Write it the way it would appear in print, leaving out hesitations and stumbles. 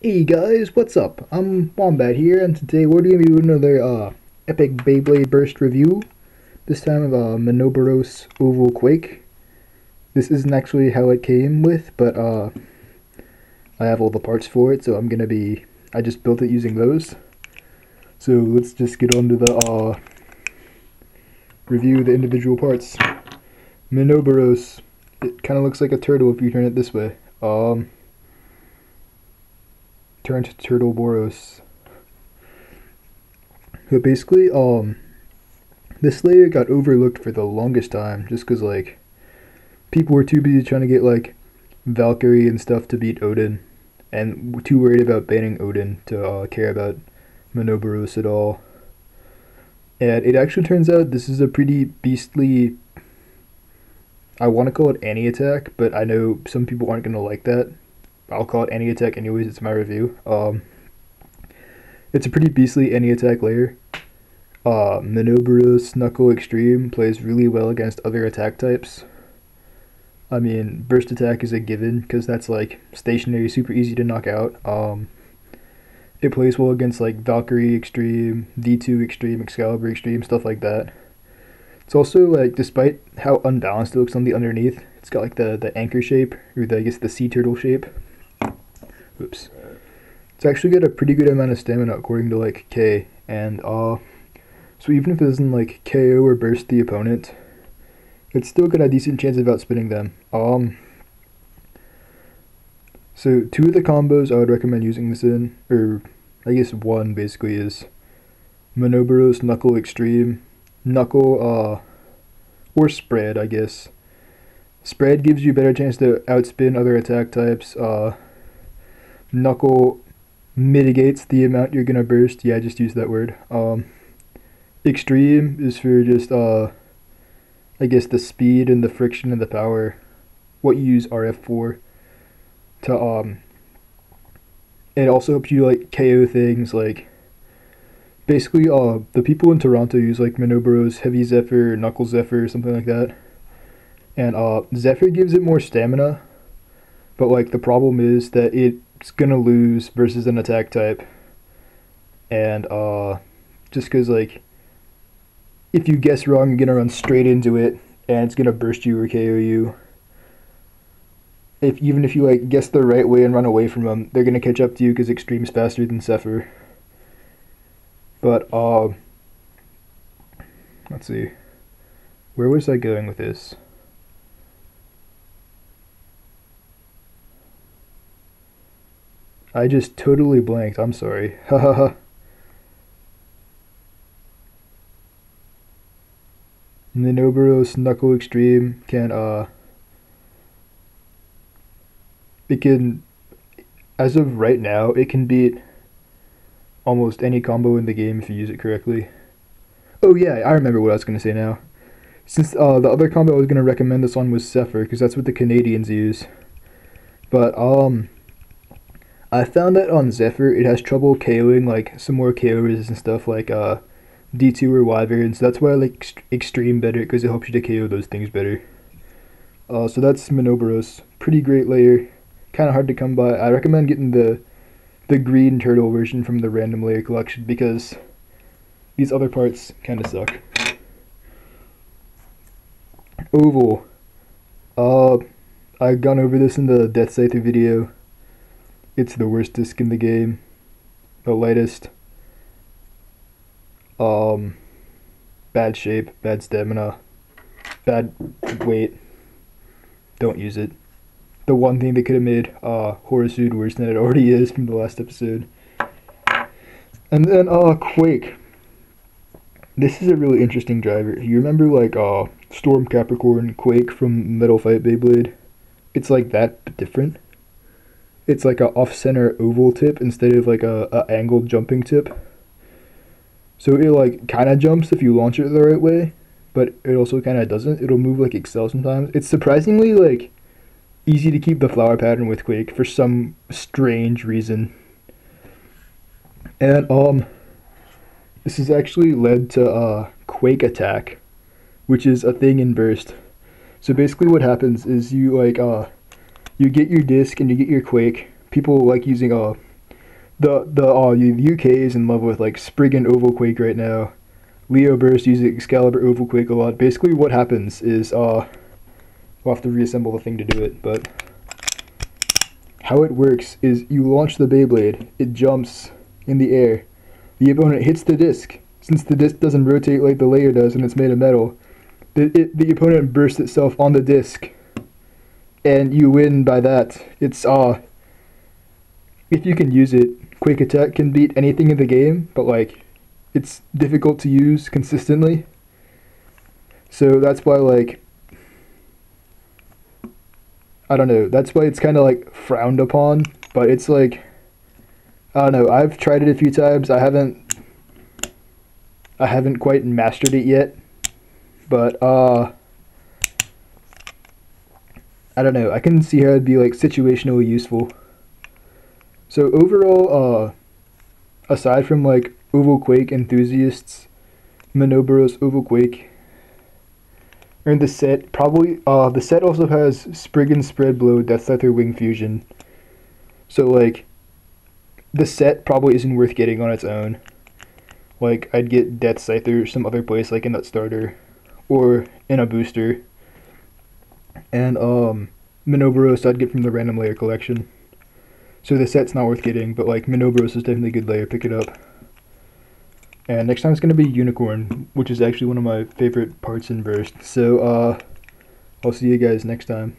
Hey guys, what's up? I'm Wombat here, and today we're gonna be doing another epic Beyblade Burst review. This time of Minoboros Oval Quake. This isn't actually how it came with, but I have all the parts for it, so I just built it using those. So let's just get on to the review of the individual parts. Minoboros. It kind of looks like a turtle if you turn it this way. Turn to Turtle Boros. But basically, this layer got overlooked for the longest time, just because, like, people were too busy trying to get, like, Valkyrie and stuff to beat Odin, and too worried about banning Odin to care about Minoboros at all. And it actually turns out this is a pretty beastly, I want to call it anti-attack, but I know some people aren't going to like that. I'll call it anti-attack anyways, it's my review. It's a pretty beastly anti-attack layer. Minoboros Knuckle Extreme plays really well against other attack types. I mean, burst attack is a given, because that's like stationary, super easy to knock out. It plays well against like Valkyrie Extreme, D2 Extreme, Excalibur Extreme, stuff like that. It's also like, despite how unbalanced it looks on the underneath, it's got like the anchor shape, or I guess the sea turtle shape. Oops. It's actually got a pretty good amount of stamina according to like K, and so even if it doesn't like KO or burst the opponent, it's still got a decent chance of outspinning them. So two of the combos I would recommend using this in, or I guess one basically, is Minoboros Knuckle Extreme, Knuckle or Spread, I guess. Spread gives you a better chance to outspin other attack types. Knuckle mitigates the amount you're gonna burst. Yeah, I just used that word. Extreme is for just I guess the speed and the friction and the power, what you use RF for. To it also helps you like KO things, like basically the people in Toronto use like Minoboros, Heavy Zephyr, Knuckle Zephyr, something like that. And Zephyr gives it more stamina, but like the problem is that it's gonna lose versus an attack type. And just because like if you guess wrong, you're gonna run straight into it and it's gonna burst you or KO you. Even if you like guess the right way and run away from them, they're gonna catch up to you because Extreme's faster than Zephyr. But let's see, where was I going with this? I just totally blanked. I'm sorry. Hahaha. Minoboros Knuckle Extreme can it can, as of right now, it can beat almost any combo in the game if you use it correctly. Oh yeah, I remember what I was gonna say now. Since the other combo I was gonna recommend this on was Zephyr, because that's what the Canadians use. But I found that on Zephyr it has trouble KOing like some more KO resistant stuff like D2 or Wyvern, so that's why I like Extreme better, because it helps you to KO those things better. So that's Minoboros. Pretty great layer. Kind of hard to come by. I recommend getting the green turtle version from the random layer collection, because these other parts kind of suck. Oval. I've gone over this in the Death Scyther video. It's the worst disc in the game. The lightest. Bad shape, bad stamina, bad weight. Don't use it. The one thing that could have made Horasude worse than it already is from the last episode. And then Quake. This is a really interesting driver. You remember like Storm Capricorn Quake from Metal Fight Beyblade? It's like that, but different. It's like a off-center oval tip instead of like a angled jumping tip. So it like kind of jumps if you launch it the right way, but it also kind of doesn't. It'll move like Excel sometimes. It's surprisingly like easy to keep the flower pattern with Quake for some strange reason. And this has actually led to Quake Attack, which is a thing in Burst. So basically what happens is you like you get your disc and you get your Quake. People like using the UK is in love with like Spriggan Oval Quake right now. Leo Burst uses Excalibur Oval Quake a lot. Basically, what happens is we'll have to reassemble the thing to do it, but how it works is you launch the Beyblade, it jumps in the air, the opponent hits the disc. Since the disc doesn't rotate like the layer does and it's made of metal, the opponent bursts itself on the disc, and you win by that. It's if you can use it, Quake Attack can beat anything in the game, but like it's difficult to use consistently. So that's why like I don't know, that's why it's kind of like frowned upon, but it's like I don't know, I've tried it a few times. I haven't quite mastered it yet, but I don't know, I can see how it'd be like situationally useful. So overall, aside from like Oval Quake enthusiasts, Minoboros Oval Quake, and the set probably the set also has Spriggan Spread Blow Death Scyther Wing Fusion. So like the set probably isn't worth getting on its own. Like I'd get Death Scyther some other place like in that starter or in a booster. And Minoboros I'd get from the random layer collection. So the set's not worth getting, but like Minoboros is definitely a good layer, pick it up. And next time it's gonna be Unicorn, which is actually one of my favorite parts in Burst. So I'll see you guys next time.